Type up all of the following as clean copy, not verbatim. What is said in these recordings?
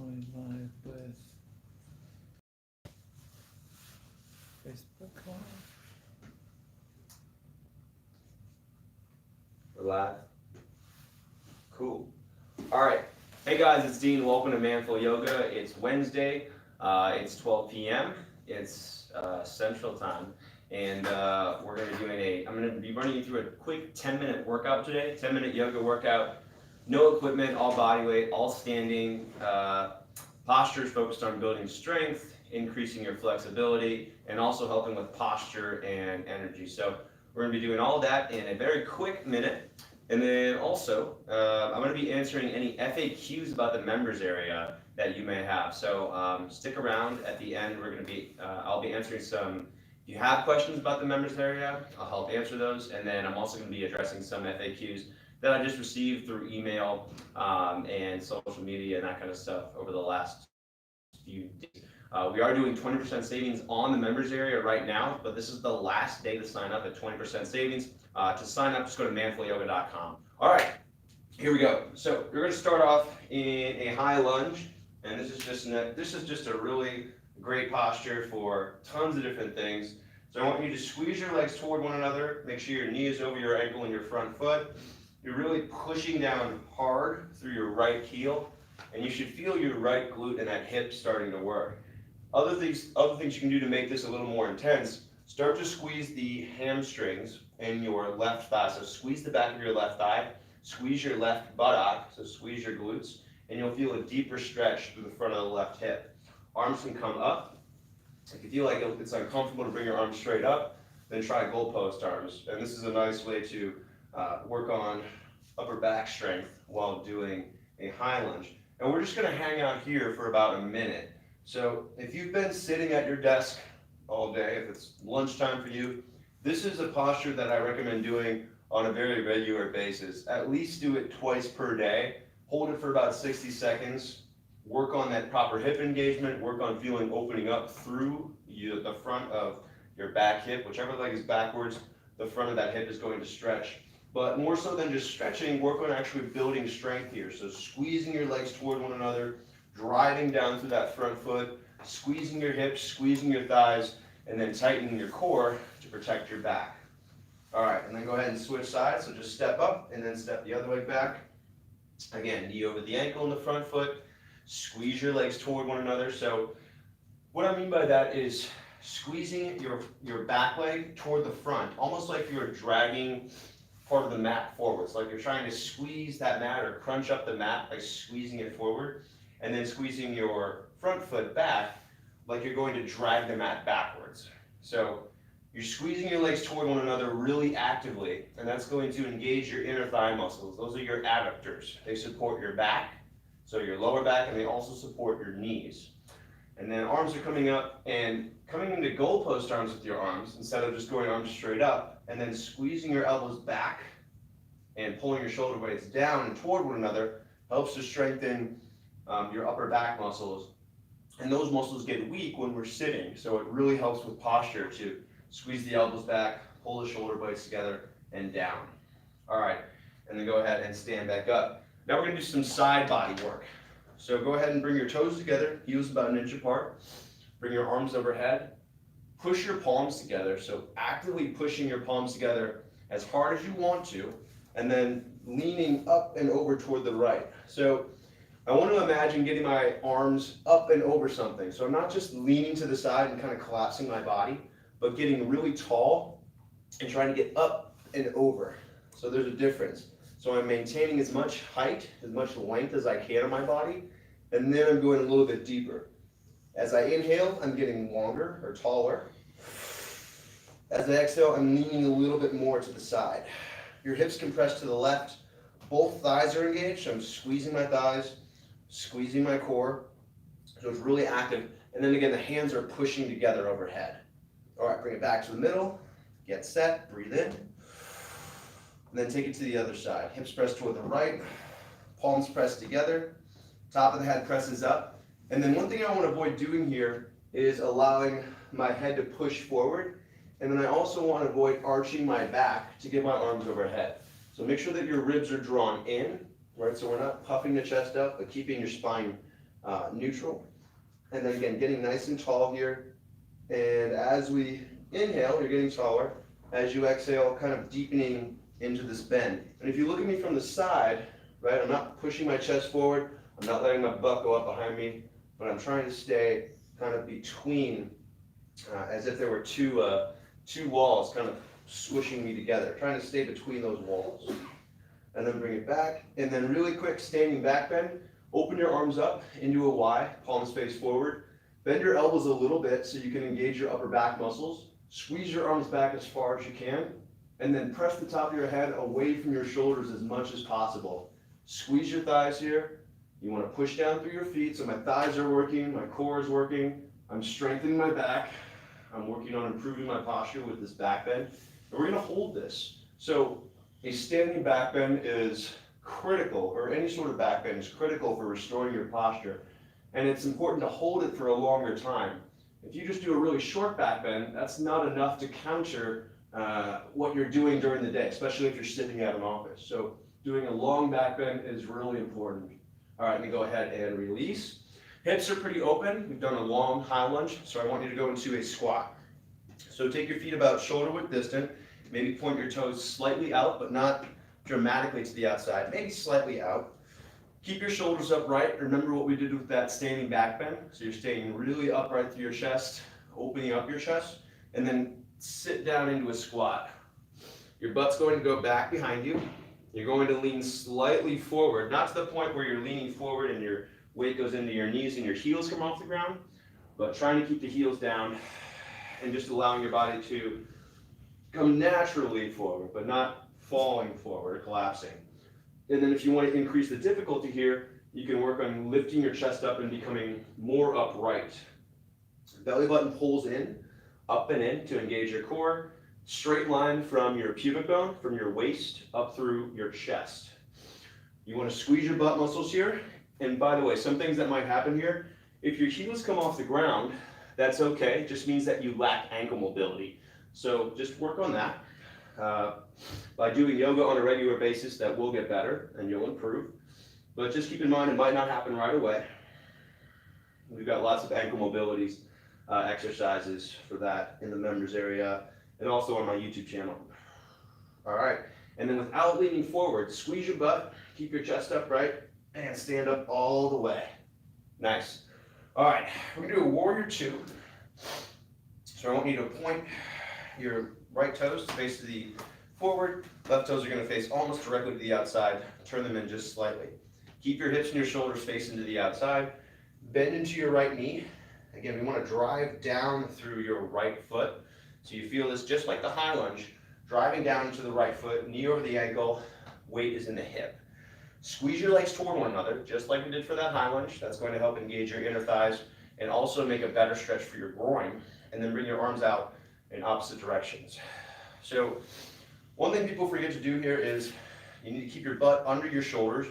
going live with Facebook Live. We're live. Cool. All right. Hey guys, it's Dean. Welcome to Manful Yoga. It's Wednesday. It's 12 p.m. It's Central Time, and we're going to be doing I'm going to be running you through a quick 10-minute workout today. 10-minute yoga workout. No equipment, all body weight, all standing. Postures focused on building strength, increasing your flexibility, and also helping with posture and energy. So we're going to be doing all that in a very quick minute. And then also, I'm going to be answering any FAQs about the members area that you may have. So stick around at the end. We're going to be, I'll be answering some. If you have questions about the members area, I'll help answer those. And then I'm also going to be addressing some FAQs that I just received through email and social media and that kind of stuff over the last few days. We are doing 20% savings on the members area right now, but this is the last day to sign up at 20% savings. To sign up, just go to manfulyoga.com. All right, here we go. So we're going to start off in a high lunge, and this is just a really great posture for tons of different things. So I want you to squeeze your legs toward one another. Make sure your knee is over your ankle and your front foot. You're really pushing down hard through your right heel, and you should feel your right glute and that hip starting to work. Other things you can do to make this a little more intense, start to squeeze the hamstrings in your left thigh. So squeeze the back of your left thigh, squeeze your left buttock, so squeeze your glutes, and you'll feel a deeper stretch through the front of the left hip. Arms can come up. If you feel like it's uncomfortable to bring your arms straight up, then try goalpost arms. And this is a nice way to work on upper back strength while doing a high lunge. And we're just going to hang out here for about a minute. So if you've been sitting at your desk all day, if it's lunchtime for you, this is a posture that I recommend doing on a very regular basis. At least do it twice per day. Hold it for about 60 seconds. Work on that proper hip engagement. Work on feeling opening up through the front of your back hip. Whichever leg is backwards, the front of that hip is going to stretch. But more so than just stretching, work on actually building strength here. So squeezing your legs toward one another, driving down through that front foot, squeezing your hips, squeezing your thighs, and then tightening your core to protect your back. All right, and then go ahead and switch sides. So just step up and then step the other leg back. Again, knee over the ankle in the front foot. Squeeze your legs toward one another. So what I mean by that is squeezing your back leg toward the front, almost like you're dragging part of the mat forward. It's like you're trying to squeeze that mat or crunch up the mat by squeezing it forward, and then squeezing your front foot back like you're going to drag the mat backwards. So you're squeezing your legs toward one another really actively, and that's going to engage your inner thigh muscles. Those are your adductors. They support your back, so your lower back, and they also support your knees. And then arms are coming up and coming into goalpost arms with your arms instead of just going arms straight up, and then squeezing your elbows back and pulling your shoulder blades down and toward one another helps to strengthen your upper back muscles. And those muscles get weak when we're sitting, so it really helps with posture to squeeze the elbows back, pull the shoulder blades together, and down. All right, and then go ahead and stand back up. Now we're going to do some side body work. So go ahead and bring your toes together, heels about 1 inch apart. Bring your arms overhead. Push your palms together, so actively pushing your palms together as hard as you want to, and then leaning up and over toward the right. So I want to imagine getting my arms up and over something. So I'm not just leaning to the side and kind of collapsing my body, but getting really tall and trying to get up and over. So there's a difference. So I'm maintaining as much height, as much length as I can on my body, and then I'm going a little bit deeper. As I inhale, I'm getting longer or taller. As I exhale, I'm leaning a little bit more to the side. Your hips can press to the left. Both thighs are engaged, so I'm squeezing my thighs, squeezing my core. So it's really active. And then again, the hands are pushing together overhead. All right, bring it back to the middle. Get set, breathe in. And then take it to the other side. Hips press toward the right, palms press together, top of the head presses up. And then one thing I want to avoid doing here is allowing my head to push forward. And then I also want to avoid arching my back to get my arms overhead. So make sure that your ribs are drawn in, right? So we're not puffing the chest up, but keeping your spine neutral. And then again, getting nice and tall here. And as we inhale, you're getting taller. As you exhale, kind of deepening into this bend. And if you look at me from the side, right, I'm not pushing my chest forward. I'm not letting my butt go up behind me, but I'm trying to stay kind of between, as if there were two walls kind of swishing me together, trying to stay between those walls. And then bring it back. And then really quick standing back bend. Open your arms up into a Y, palms face forward. Bend your elbows a little bit so you can engage your upper back muscles. Squeeze your arms back as far as you can. And then press the top of your head away from your shoulders as much as possible. Squeeze your thighs here. You want to push down through your feet so my thighs are working, my core is working. I'm strengthening my back. I'm working on improving my posture with this back bend. And we're going to hold this. So a standing back bend is critical, or any sort of back bend is critical for restoring your posture. And it's important to hold it for a longer time. If you just do a really short back bend, that's not enough to counter what you're doing during the day, especially if you're sitting at an office. So doing a long back bend is really important. All right, let me go ahead and release. Hips are pretty open. We've done a long high lunge, so I want you to go into a squat. So take your feet about shoulder width distant. Maybe point your toes slightly out, but not dramatically to the outside. Maybe slightly out. Keep your shoulders upright. Remember what we did with that standing back bend. So you're staying really upright through your chest, opening up your chest, and then sit down into a squat. Your butt's going to go back behind you. You're going to lean slightly forward, not to the point where you're leaning forward and your weight goes into your knees and your heels come off the ground, but trying to keep the heels down and just allowing your body to come naturally forward, but not falling forward or collapsing. And then if you want to increase the difficulty here, you can work on lifting your chest up and becoming more upright. Belly button pulls in, up and in to engage your core. Straight line from your pubic bone, from your waist up through your chest. You want to squeeze your butt muscles here. And by the way, some things that might happen here, if your heels come off the ground, that's okay. It just means that you lack ankle mobility. So just work on that. By doing yoga on a regular basis, that will get better and you'll improve. But just keep in mind, it might not happen right away. We've got lots of ankle mobilities exercises for that in the members area and also on my YouTube channel. All right, and then without leaning forward, squeeze your butt, keep your chest upright, and stand up all the way. Nice. All right, we're gonna do a warrior two. So I want you to point your right toes to face to the forward, left toes are gonna face almost directly to the outside, turn them in just slightly. Keep your hips and your shoulders facing to the outside, bend into your right knee. Again, we wanna drive down through your right foot. So you feel this just like the high lunge, driving down into the right foot, knee over the ankle, weight is in the hip. Squeeze your legs toward one another, just like we did for that high lunge. That's going to help engage your inner thighs and also make a better stretch for your groin. And then bring your arms out in opposite directions. So one thing people forget to do here is you need to keep your butt under your shoulders.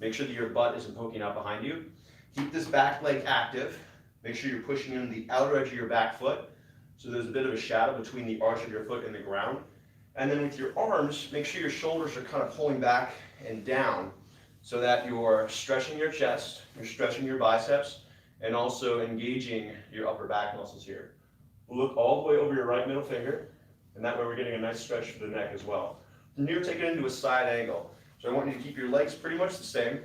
Make sure that your butt isn't poking out behind you. Keep this back leg active. Make sure you're pushing in the outer edge of your back foot. So there's a bit of a shadow between the arch of your foot and the ground. And then with your arms, make sure your shoulders are kind of pulling back and down so that you're stretching your chest, you're stretching your biceps, and also engaging your upper back muscles here. Look all the way over your right middle finger, and that way we're getting a nice stretch for the neck as well. From here, take it into a side angle. So I want you to keep your legs pretty much the same.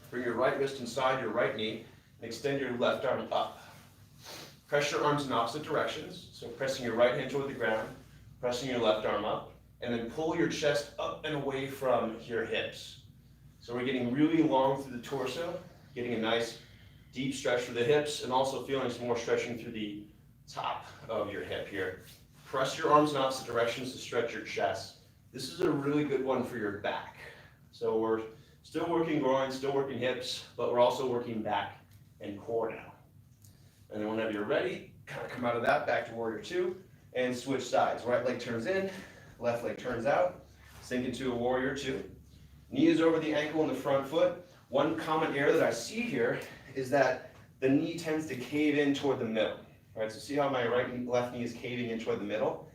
Bring your right wrist inside your right knee, and extend your left arm up. Press your arms in opposite directions, so pressing your right hand toward the ground, pressing your left arm up, and then pull your chest up and away from your hips. So we're getting really long through the torso, getting a nice deep stretch for the hips, and also feeling some more stretching through the top of your hip here. Press your arms in opposite directions to stretch your chest. This is a really good one for your back. So we're still working groin, still working hips, but we're also working back and core now. And then whenever you're ready, kind of come out of that, back to warrior two, and switch sides. Right leg turns in, left leg turns out, sink into a warrior two. Knee is over the ankle in the front foot. One common error that I see here is that the knee tends to cave in toward the middle. All right, so see how my right and left knee is caving in toward the middle?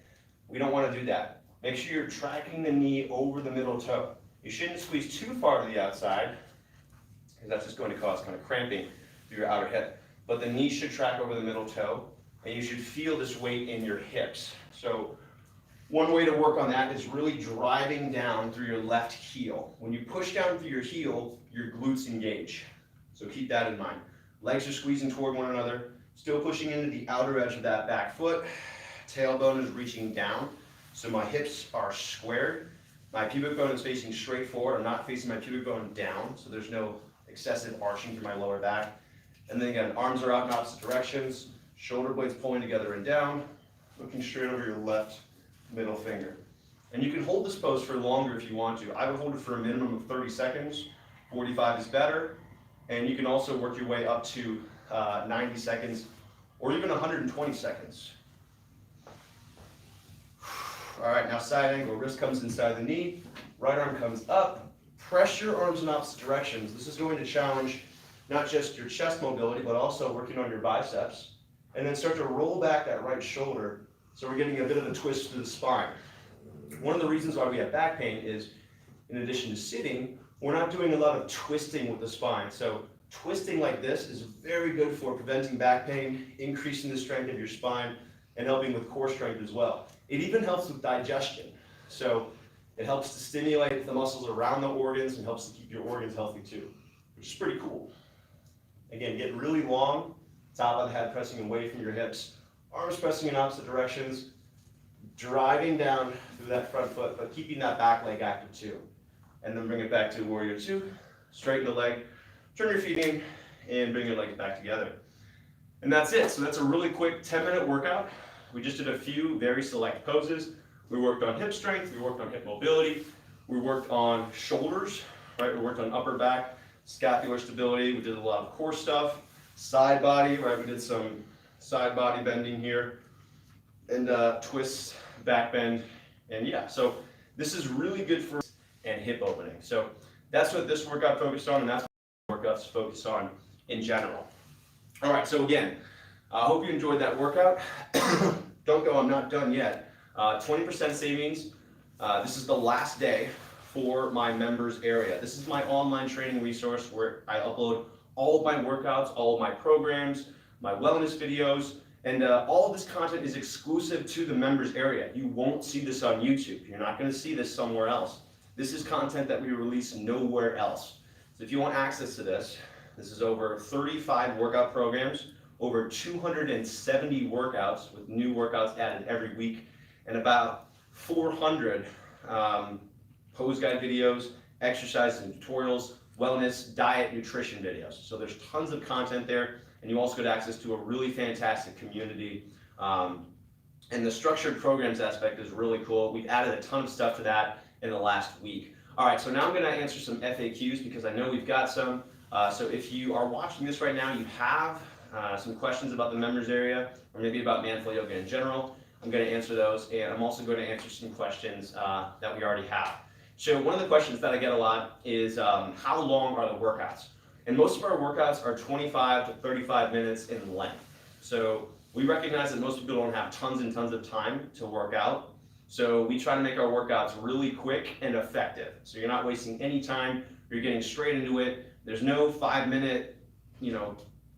We don't want to do that. Make sure you're tracking the knee over the middle toe. You shouldn't squeeze too far to the outside, because that's just going to cause kind of cramping. through your outer hip. But the knee should track over the middle toe, and you should feel this weight in your hips. So one way to work on that is really driving down through your left heel. When you push down through your heel, your glutes engage. So keep that in mind. Legs are squeezing toward one another, still pushing into the outer edge of that back foot. Tailbone is reaching down, so my hips are squared. My pubic bone is facing straight forward. I'm not facing my pubic bone down, so there's no excessive arching through my lower back. And then again, arms are out in opposite directions, shoulder blades pulling together and down, looking straight over your left middle finger. And you can hold this pose for longer if you want to. I would hold it for a minimum of 30 seconds. 45 is better. And you can also work your way up to 90 seconds or even 120 seconds. All right, now side angle. Wrist comes inside the knee, right arm comes up. Press your arms in opposite directions. This is going to challenge not just your chest mobility, but also working on your biceps. And then start to roll back that right shoulder, so we're getting a bit of a twist through the spine. One of the reasons why we have back pain is, in addition to sitting, we're not doing a lot of twisting with the spine. So twisting like this is very good for preventing back pain, increasing the strength of your spine, and helping with core strength as well. It even helps with digestion. So it helps to stimulate the muscles around the organs and helps to keep your organs healthy too, which is pretty cool. Again, get really long, top of the head pressing away from your hips, arms pressing in opposite directions, driving down through that front foot, but keeping that back leg active too. And then bring it back to warrior two, straighten the leg, turn your feet in, and bring your legs back together. And that's it. So that's a really quick 10-minute workout. We just did a few very select poses. We worked on hip strength, we worked on hip mobility, we worked on shoulders, right? We worked on upper back, scapular stability, we did a lot of core stuff, side body, right? We did some side body bending here, and twists, back bend, and yeah, so this is really good for and hip opening. So that's what this workout focused on, and that's what workouts focus on in general. All right, so again, I hope you enjoyed that workout. Don't go, I'm not done yet. 20% savings. This is the last day for my members area. This is my online training resource where I upload all of my workouts, all of my programs, my wellness videos, and all of this content is exclusive to the members area. You won't see this on YouTube. You're not going to see this somewhere else. This is content that we release nowhere else. So if you want access to this, this is over 35 workout programs, over 270 workouts with new workouts added every week, and about 400 pose guide videos, exercises and tutorials, wellness, diet, nutrition videos. So there's tons of content there, and you also get access to a really fantastic community. And the structured programs aspect is really cool. We've added a ton of stuff to that in the last week. All right, so now I'm gonna answer some FAQs because I know we've got some. So if you are watching this right now, you have some questions about the members area, or maybe about Manful Yoga in general, I'm gonna answer those, and I'm also gonna answer some questions that we already have. So one of the questions that I get a lot is how long are the workouts? And most of our workouts are 25 to 35 minutes in length. So we recognize that most people don't have tons and tons of time to work out. So we try to make our workouts really quick and effective. So you're not wasting any time, you're getting straight into it. There's no 5-minute,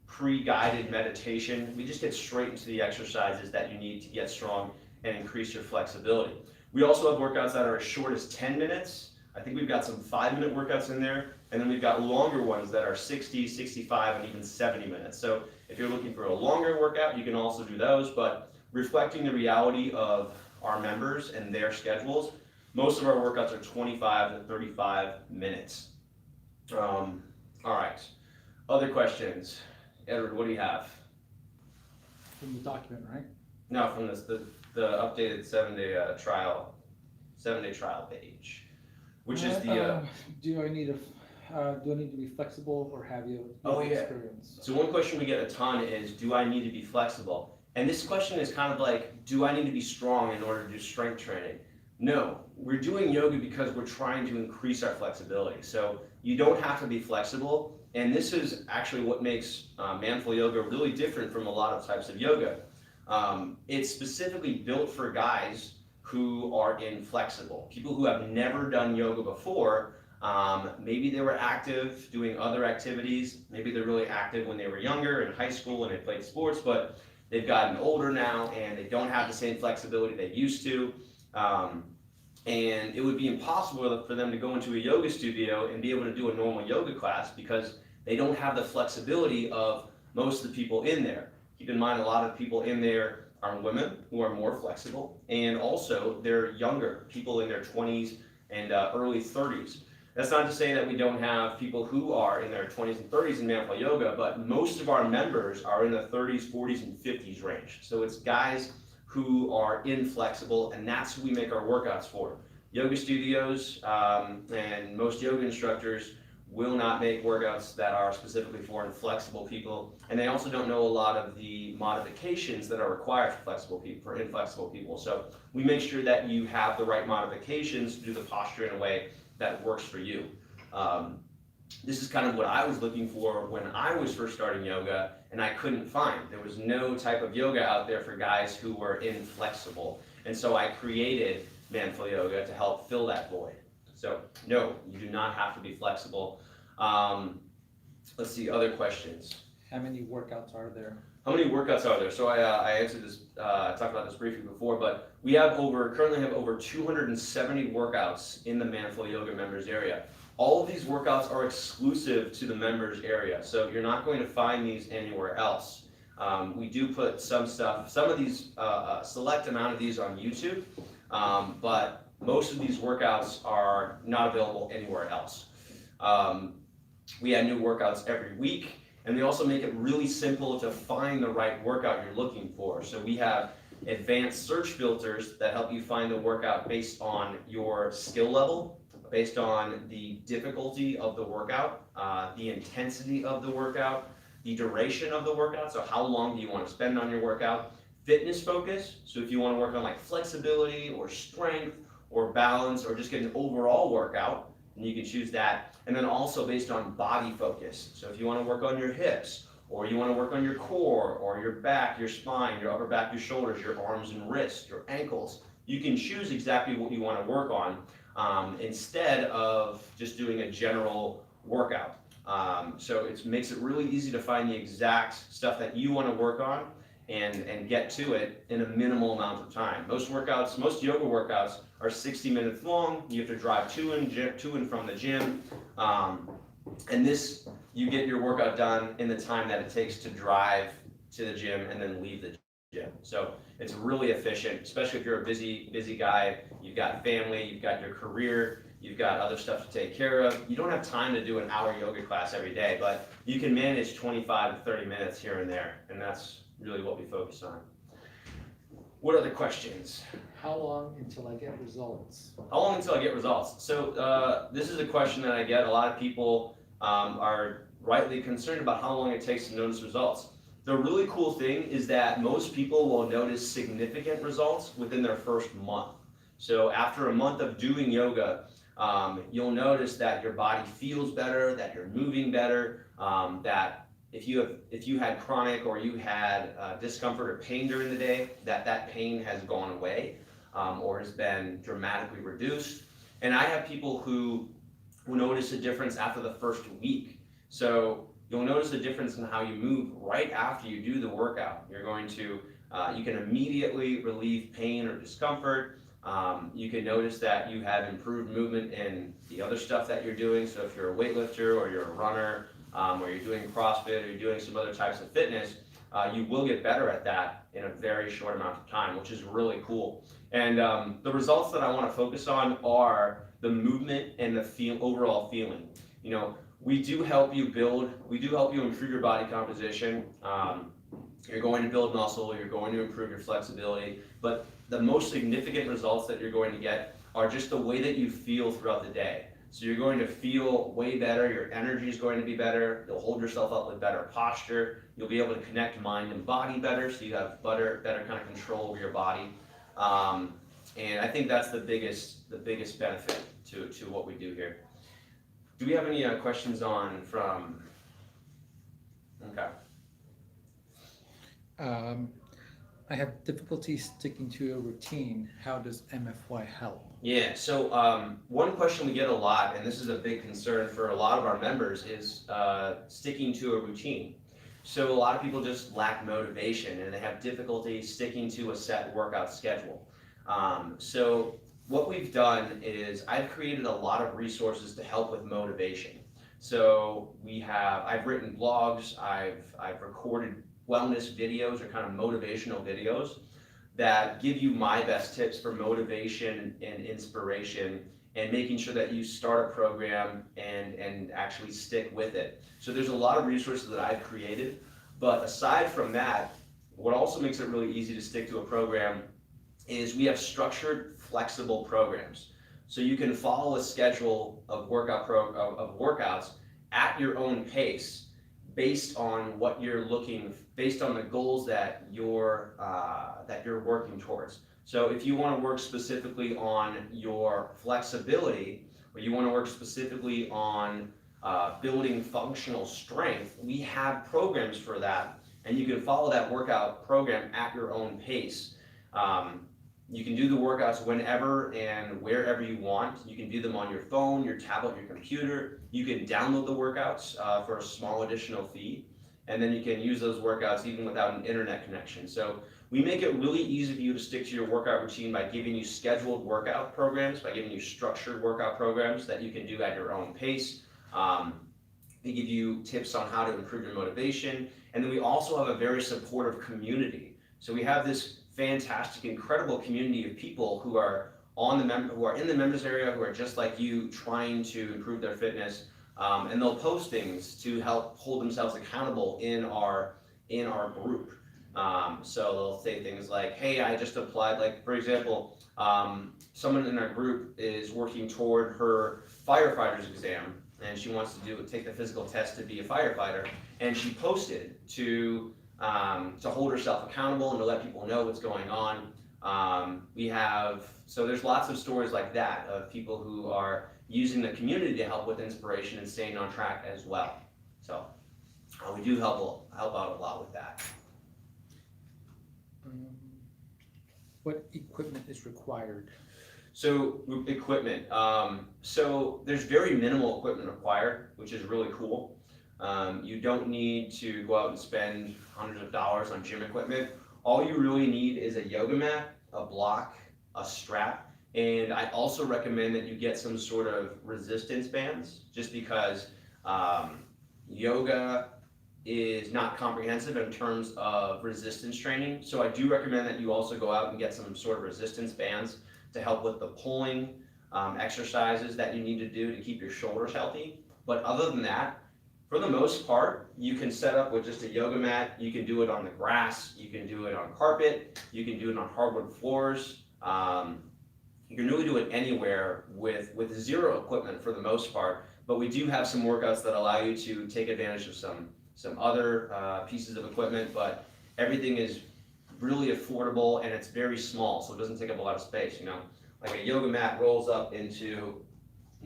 pre-guided meditation. We just get straight into the exercises that you need to get strong and increase your flexibility. We also have workouts that are as short as 10 minutes. I think we've got some 5-minute workouts in there, and then we've got longer ones that are 60, 65, and even 70 minutes. So if you're looking for a longer workout, you can also do those, but reflecting the reality of our members and their schedules, most of our workouts are 25 to 35 minutes. All right, other questions? Edward, what do you have? From the document, right? No, from this, the updated 7-day trial page, which is the. Do I need to be flexible, or have you experience? So one question we get a ton is, do I need to be flexible? And this question is kind of like, do I need to be strong in order to do strength training? No, we're doing yoga because we're trying to increase our flexibility. So you don't have to be flexible. And this is actually what makes Manful Yoga really different from a lot of types of yoga. It's specifically built for guys who are inflexible, people who have never done yoga before, Maybe they were active doing other activities. Maybe they're really active when they were younger in high school and they played sports, but they've gotten older now and they don't have the same flexibility they used to. And it would be impossible for them to go into a yoga studio and be able to do a normal yoga class because they don't have the flexibility of most of the people in there. Keep in mind, a lot of people in there are women who are more flexible, and also they're younger, people in their 20s and early 30s. That's not to say that we don't have people who are in their 20s and 30s in Manful Yoga, but most of our members are in the 30s, 40s, and 50s range. So it's guys who are inflexible, and that's who we make our workouts for. Yoga studios and most yoga instructors will not make workouts that are specifically for inflexible people, and they also don't know a lot of the modifications that are required for inflexible people. So we make sure that you have the right modifications to do the posture in a way that works for you. This is kind of what I was looking for when I was first starting yoga, and I couldn't find. There was no type of yoga out there for guys who were inflexible. And so I created Manful Yoga to help fill that void. So no, you do not have to be flexible. Let's see, other questions. How many workouts are there? How many workouts are there? So I answered this, talked about this briefly before, but we have currently have over 270 workouts in the Manful Yoga members area. All of these workouts are exclusive to the members area, so you're not going to find these anywhere else. We do put some of these, select amount of these on YouTube, but most of these workouts are not available anywhere else. We add new workouts every week, and we also make it really simple to find the right workout you're looking for. So we have advanced search filters that help you find the workout based on your skill level, based on the difficulty of the workout, the intensity of the workout, the duration of the workout, so how long do you want to spend on your workout, fitness focus, so if you want to work on like flexibility or strength or balance or just get an overall workout, and you can choose that. And then also based on body focus, so if you want to work on your hips, or you want to work on your core, or your back, your spine, your upper back, your shoulders, your arms and wrists, your ankles, you can choose exactly what you want to work on instead of just doing a general workout. So it makes it really easy to find the exact stuff that you want to work on and get to it in a minimal amount of time. Most yoga workouts are 60 minutes long. You have to drive to and from the gym. And this, you get your workout done in the time that it takes to drive to the gym and then leave the gym. So it's really efficient, especially if you're a busy guy, you've got family, you've got your career, you've got other stuff to take care of. You don't have time to do an hour yoga class every day, but you can manage 25 to 30 minutes here and there, and that's really what we focus on. What are the questions? How long until I get results? How long until I get results? So this is a question that I get. A lot of people are rightly concerned about how long it takes to notice results. The really cool thing is that most people will notice significant results within their first month. So after a month of doing yoga, you'll notice that your body feels better, that you're moving better, that if you had chronic or you had discomfort or pain during the day, that pain has gone away or has been dramatically reduced. And I have people who notice a difference after the first week. So you'll notice a difference in how you move right after you do the workout. You're going to, you can immediately relieve pain or discomfort. You can notice that you have improved movement in the other stuff that you're doing. So if you're a weightlifter or you're a runner, or you're doing CrossFit or you're doing some other types of fitness, you will get better at that in a very short amount of time, which is really cool. And the results that I want to focus on are the movement and the overall feeling. You know, we do help you improve your body composition. You're going to build muscle, you're going to improve your flexibility, but the most significant results that you're going to get are just the way that you feel throughout the day. So you're going to feel way better, your energy is going to be better, you'll hold yourself up with better posture, you'll be able to connect mind and body better, so you have better kind of control over your body. And I think that's the biggest benefit to what we do here. Do we have any questions okay. I have difficulty sticking to a routine. How does MFY help? Yeah, so one question we get a lot, and this is a big concern for a lot of our members, is sticking to a routine. So a lot of people just lack motivation and they have difficulty sticking to a set workout schedule. So what we've done is I've created a lot of resources to help with motivation. So I've written blogs, I've recorded wellness videos or kind of motivational videos that give you my best tips for motivation and inspiration and making sure that you start a program and actually stick with it. So there's a lot of resources that I've created, but aside from that, what also makes it really easy to stick to a program is we have structured, flexible programs. So you can follow a schedule of workouts at your own pace based on based on the goals that you're working towards. So if you want to work specifically on your flexibility, or you want to work specifically on building functional strength, we have programs for that, and you can follow that workout program at your own pace. You can do the workouts whenever and wherever you want. You can do them on your phone, your tablet, your computer. You can download the workouts for a small additional fee, and then you can use those workouts even without an internet connection. So we make it really easy for you to stick to your workout routine by giving you scheduled workout programs, by giving you structured workout programs that you can do at your own pace. They give you tips on how to improve your motivation, and then we also have a very supportive community. So we have this fantastic, incredible community of people who are in the members area, who are just like you, trying to improve their fitness, and they'll post things to help hold themselves accountable in our group. So they'll say things like, "Hey, I just applied." Like for example, someone in our group is working toward her firefighter's exam, and she wants to take the physical test to be a firefighter, and she posted to hold herself accountable and to let people know what's going on. So there's lots of stories like that of people who are using the community to help with inspiration and staying on track as well. So we do help out a lot with that. What equipment is required? So equipment. So there's very minimal equipment required, which is really cool. You don't need to go out and spend hundreds of dollars on gym equipment. All you really need is a yoga mat, a block, a strap, and I also recommend that you get some sort of resistance bands, just because yoga is not comprehensive in terms of resistance training. So I do recommend that you also go out and get some sort of resistance bands to help with the pulling exercises that you need to do to keep your shoulders healthy. But other than that, for the most part, you can set up with just a yoga mat. You can do it on the grass. You can do it on carpet. You can do it on hardwood floors. You can really do it anywhere with zero equipment for the most part. But we do have some workouts that allow you to take advantage of some other pieces of equipment. But everything is really affordable, and it's very small, so it doesn't take up a lot of space. Like a yoga mat rolls up into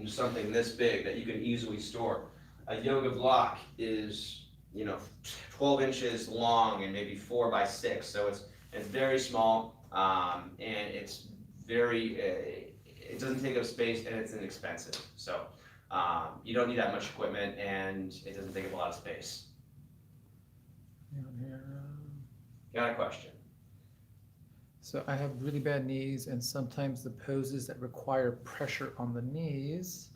something this big that you can easily store. A yoga block is 12 inches long and maybe 4 by 6, so it's very small, and it's it doesn't take up space, and it's inexpensive. So you don't need that much equipment, and it doesn't take up a lot of space. Got a question? So I have really bad knees, and sometimes the poses that require pressure on the knees,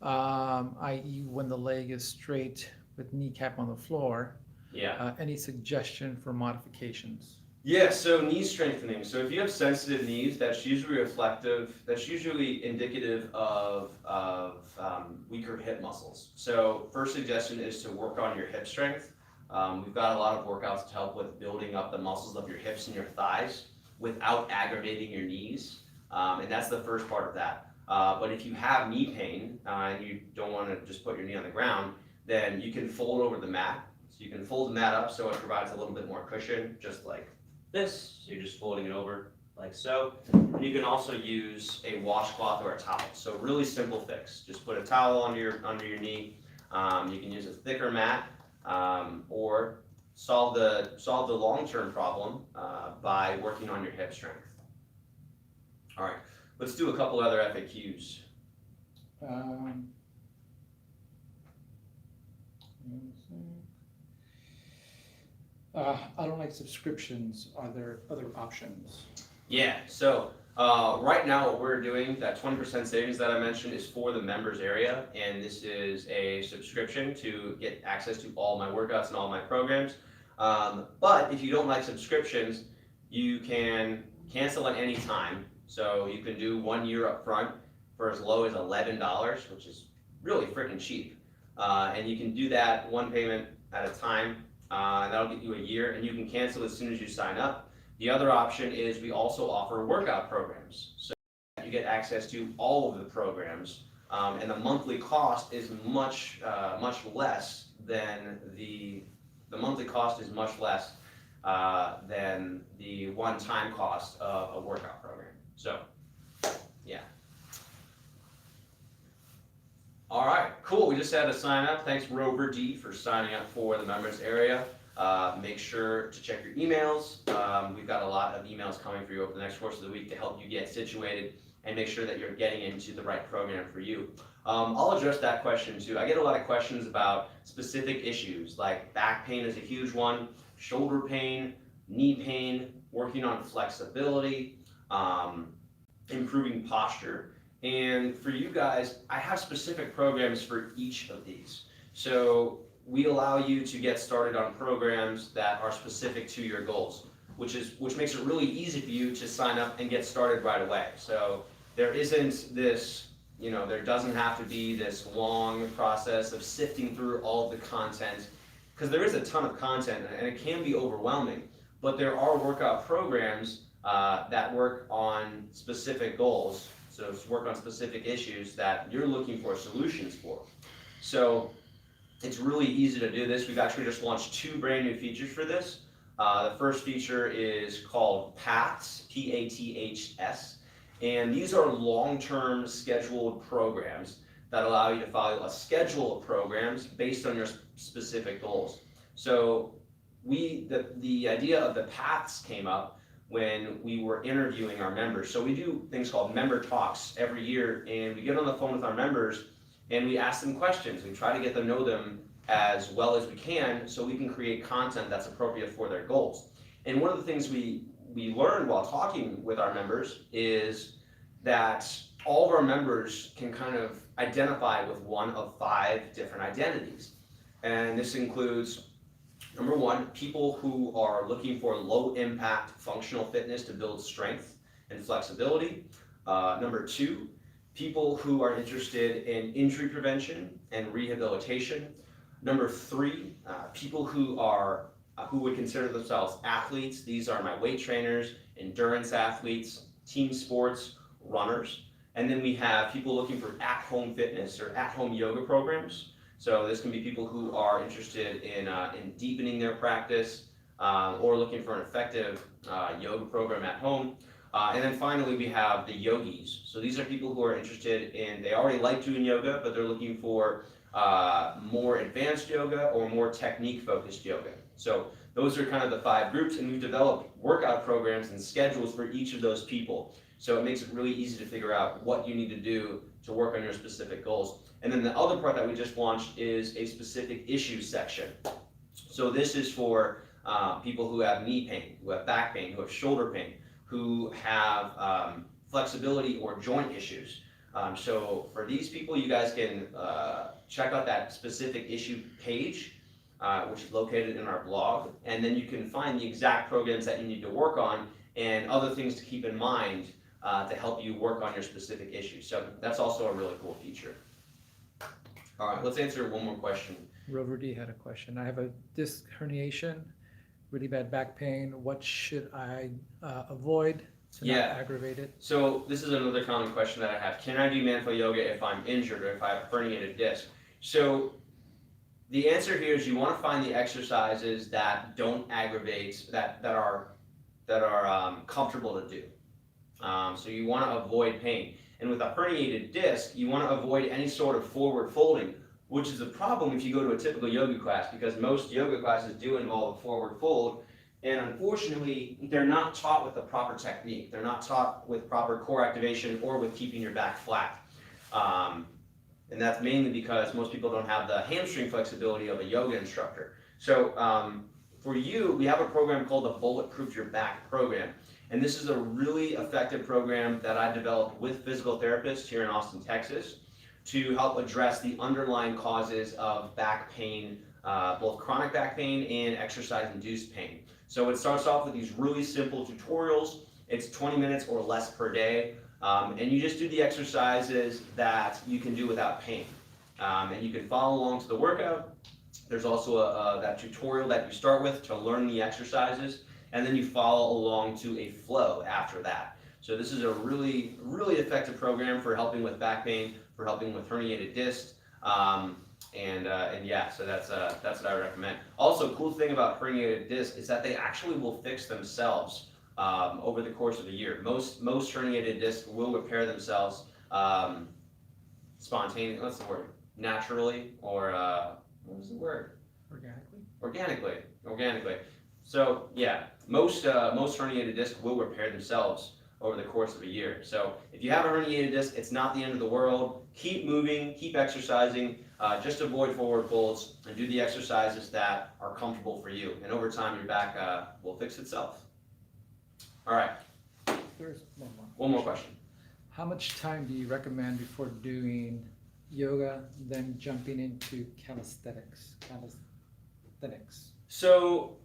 i.e. when the leg is straight with kneecap on the floor. Yeah. Any suggestion for modifications? Yeah, so knee strengthening. So if you have sensitive knees, that's usually indicative of weaker hip muscles. So first suggestion is to work on your hip strength. We've got a lot of workouts to help with building up the muscles of your hips and your thighs without aggravating your knees, and that's the first part of that. But if you have knee pain and you don't want to just put your knee on the ground, then you can fold over the mat. So you can fold the mat up so it provides a little bit more cushion, just like this. So you're just folding it over like so. And you can also use a washcloth or a towel. So really simple fix. Just put a towel under your knee. You can use a thicker mat, or solve the long-term problem by working on your hip strength. All right, let's do a couple other FAQs. I don't like subscriptions. Are there other options? Yeah, so right now what we're doing, that 20% savings that I mentioned is for the members area, and this is a subscription to get access to all my workouts and all my programs. But if you don't like subscriptions, you can cancel at any time. So you can do 1 year up front for as low as $11, which is really freaking cheap. And you can do that one payment at a time, and that'll get you a year, and you can cancel as soon as you sign up. The other option is we also offer workout programs. So you get access to all of the programs, and the monthly cost is much less than the one-time cost of a workout program. So, yeah. All right, cool. We just had a sign up. Thanks, Rover D, for signing up for the members area. Make sure to check your emails. We've got a lot of emails coming for you over the next course of the week to help you get situated and make sure that you're getting into the right program for you. I'll address that question too. I get a lot of questions about specific issues, like back pain is a huge one, shoulder pain, knee pain, working on flexibility, improving posture. And for you guys, I have specific programs for each of these. So we allow you to get started on programs that are specific to your goals, which makes it really easy for you to sign up and get started right away. So there isn't this, there doesn't have to be this long process of sifting through all of the content, because there is a ton of content and it can be overwhelming, but there are workout programs that work on specific goals. So it's work on specific issues that you're looking for solutions for. So it's really easy to do this. We've actually just launched 2 brand new features for this. The first feature is called Paths, P-A-T-H-S, and these are long-term scheduled programs that allow you to follow a schedule of programs based on your specific goals. So the idea of the Paths came up when we were interviewing our members. So we do things called member talks every year, and we get on the phone with our members and we ask them questions. We try to get to know them as well as we can so we can create content that's appropriate for their goals. And one of the things we learned while talking with our members is that all of our members can kind of identify with one of 5 different identities. And this includes, number 1, people who are looking for low impact functional fitness to build strength and flexibility. Number 2, people who are interested in injury prevention and rehabilitation. Number 3, people who would consider themselves athletes. These are my weight trainers, endurance athletes, team sports, runners. And then we have people looking for at-home fitness or at-home yoga programs. So this can be people who are interested in deepening their practice or looking for an effective yoga program at home. And then finally, we have the yogis. So these are people who are interested in, they already like doing yoga, but they're looking for more advanced yoga or more technique-focused yoga. So those are kind of the 5 groups, and we've developed workout programs and schedules for each of those people. So it makes it really easy to figure out what you need to do to work on your specific goals. And then the other part that we just launched is a specific issues section. So this is for people who have knee pain, who have back pain, who have shoulder pain, who have flexibility or joint issues. So for these people, you guys can check out that specific issue page, which is located in our blog, and then you can find the exact programs that you need to work on and other things to keep in mind to help you work on your specific issues. So that's also a really cool feature. All right, let's answer one more question. Rover D had a question. I have a disc herniation, really bad back pain. What should I avoid to not aggravate it? So this is another common question that I have. Can I do manful yoga if I'm injured or if I have a herniated disc? So the answer here is you want to find the exercises that don't aggravate, that are comfortable to do. So you want to avoid pain. And with a herniated disc, you want to avoid any sort of forward folding, which is a problem if you go to a typical yoga class, because most yoga classes do involve a forward fold, and unfortunately, they're not taught with the proper technique. They're not taught with proper core activation or with keeping your back flat. And that's mainly because most people don't have the hamstring flexibility of a yoga instructor. So for you, we have a program called the Bulletproof Your Back program. And this is a really effective program that I developed with physical therapists here in Austin, Texas, to help address the underlying causes of back pain, both chronic back pain and exercise-induced pain. So it starts off with these really simple tutorials. It's 20 minutes or less per day. And you just do the exercises that you can do without pain. And you can follow along to the workout. There's also that tutorial that you start with to learn the exercises, and then you follow along to a flow after that. So this is a really, really effective program for helping with back pain, for helping with herniated discs, and yeah, so that's what I recommend. Also, cool thing about herniated disc is that they actually will fix themselves over the course of a year. Most herniated discs will repair themselves spontaneously. What's the word? Naturally, or what was the word? Organically. So yeah, most herniated discs will repair themselves over the course of a year. So if you have a herniated disc, it's not the end of the world. Keep moving, keep exercising, just avoid forward folds and do the exercises that are comfortable for you. And over time, your back will fix itself. All right. There's one more. One more question. How much time do you recommend before doing yoga, then jumping into calisthenics? So,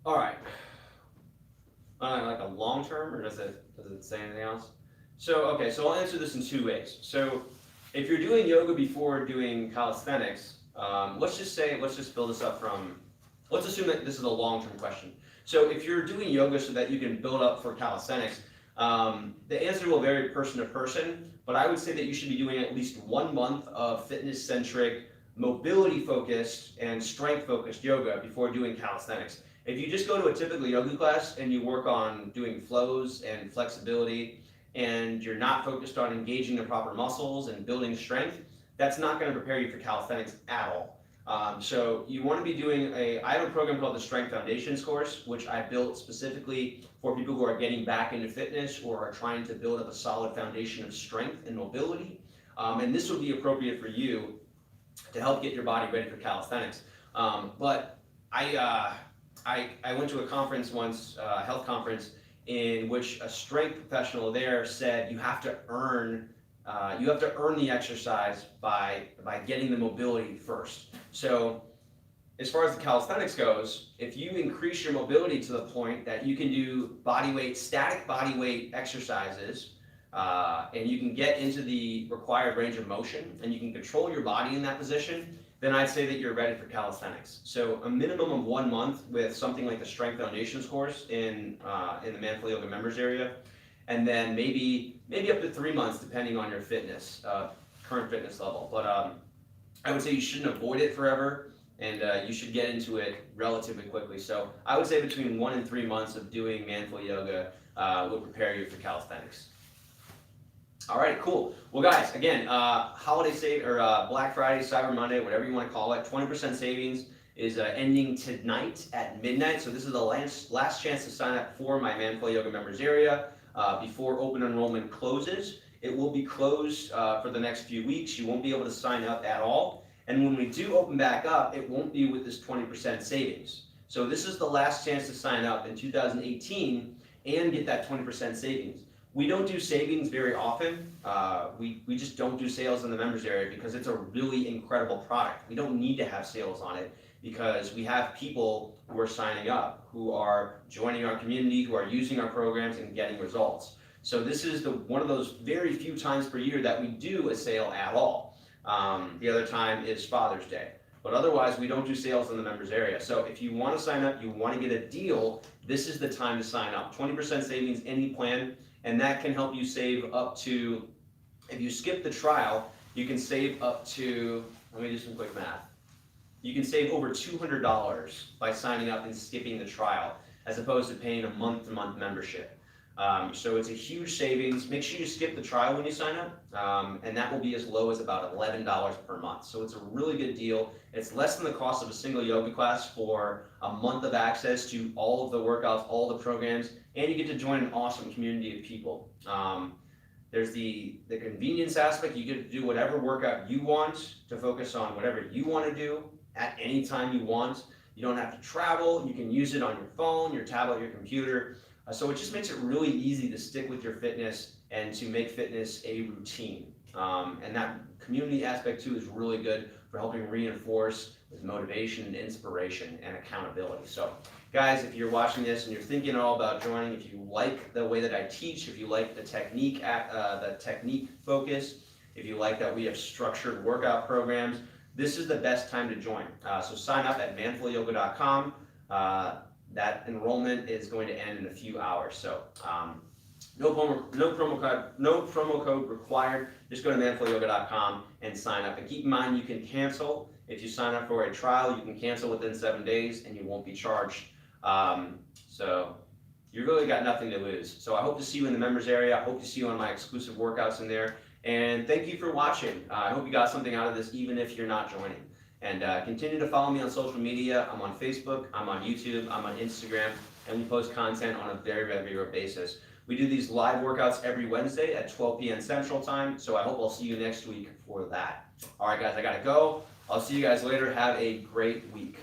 all right. Like a long term, or does it say anything else? So, okay, so I'll answer this in two ways. So, if you're doing yoga before doing calisthenics, let's just build this up from, let's assume that this is a long-term question. So if you're doing yoga so that you can build up for calisthenics, the answer will vary person to person, but I would say that you should be doing at least 1 month of fitness-centric, mobility-focused, and strength-focused yoga before doing calisthenics. If you just go to a typical yoga class and you work on doing flows and flexibility, and you're not focused on engaging the proper muscles and building strength, that's not going to prepare you for calisthenics at all. So you want to be doing I have a program called the Strength Foundations course, which I built specifically for people who are getting back into fitness or are trying to build up a solid foundation of strength and mobility. And this would be appropriate for you to help get your body ready for calisthenics. But I went to a conference once, a health conference, in which a strength professional there said you have to earn the exercise by getting the mobility first. So as far as the calisthenics goes, if you increase your mobility to the point that you can do static body weight exercises, and you can get into the required range of motion, and you can control your body in that position, then I'd say that you're ready for calisthenics. So a minimum of 1 month with something like the Strength Foundations course in the Manful Yoga members area, and then maybe up to 3 months depending on your fitness, current fitness level. But I would say you shouldn't avoid it forever, and you should get into it relatively quickly. So I would say between 1 and 3 months of doing Manful Yoga will prepare you for calisthenics. All right, cool. Well, guys, again, holiday save or Black Friday, Cyber Monday, whatever you want to call it, 20% savings is ending tonight at midnight. So this is the last chance to sign up for my Manful Yoga members area before open enrollment closes. It will be closed for the next few weeks. You won't be able to sign up at all. And when we do open back up, it won't be with this 20% savings. So this is the last chance to sign up in 2018 and get that 20% savings. We don't do savings very often. We just don't do sales in the members area because it's a really incredible product. We don't need to have sales on it because we have people who are signing up, who are joining our community, who are using our programs and getting results. So this is one of those very few times per year that we do a sale at all. The other time is Father's Day. But otherwise, we don't do sales in the members area. So if you want to sign up, you want to get a deal, this is the time to sign up. 20% savings, any plan. And that can help you save up to, if you skip the trial, you can save up to, let me do some quick math. You can save over $200 by signing up and skipping the trial, as opposed to paying a month-to-month membership. So it's a huge savings. Make sure you skip the trial when you sign up, and that will be as low as about $11 per month. So it's a really good deal. It's less than the cost of a single yoga class for a month of access to all of the workouts, all the programs, and you get to join an awesome community of people. There's the convenience aspect. You get to do whatever workout you want, to focus on whatever you want to do at any time you want. You don't have to travel. You can use it on your phone, your tablet, your computer. So it just makes it really easy to stick with your fitness and to make fitness a routine. And that community aspect too is really good for helping reinforce with motivation and inspiration and accountability. So guys, if you're watching this and you're thinking at all about joining, if you like the way that I teach, if you like the technique focus, if you like that we have structured workout programs, this is the best time to join. So sign up at manfulyoga.com. That enrollment is going to end in a few hours. So no promo code required. Just go to manfulyoga.com and sign up. And keep in mind, you can cancel. If you sign up for a trial, you can cancel within 7 days and you won't be charged. So you really got nothing to lose. So I hope to see you in the members area. I hope to see you on my exclusive workouts in there. And thank you for watching. I hope you got something out of this, even if you're not joining. And continue to follow me on social media. I'm on Facebook, I'm on YouTube, I'm on Instagram, and we post content on a very regular basis. We do these live workouts every Wednesday at 12 p.m. Central Time, so I hope I'll see you next week for that. All right, guys, I gotta go. I'll see you guys later. Have a great week.